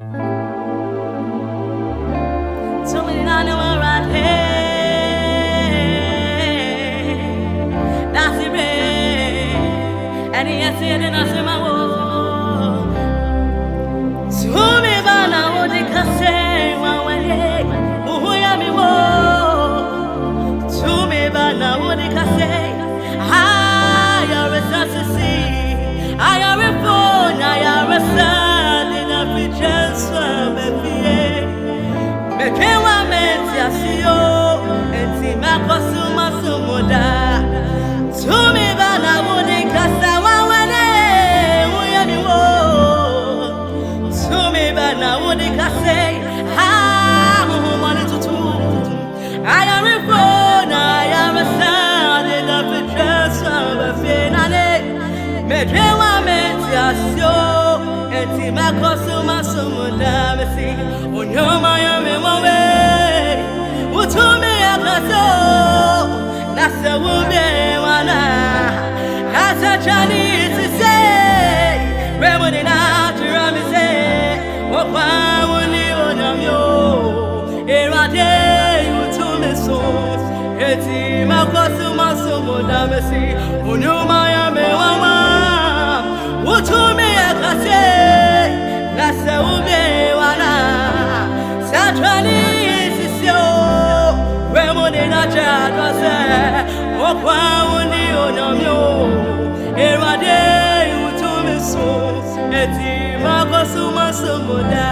So many I know right here. That's it, and yes, it and I say my word. To me, Bana, what they can say, one day, who am I? To me, Bana, what they can say. I am a see. I am a phone, I am a son in a picture, baby. Make one man, see you, and see my consumer sumoda. To me, Bana, what they can say, one day, who am I? To me, Bana, what they can say. I'm wanted to do. I am a phone, I am a son in a picture, baby. Make one man, see you, and see my consumer sumoda. On your Miami way, who told me I got so that's a woman. That's a Chinese to say, Remedy not to Rami say, what I will live on you. Here I day, who told me so. It's my customer, so much damage. On your Miami woman, who told me I got say, that's a woman. Eti makosu masomoda.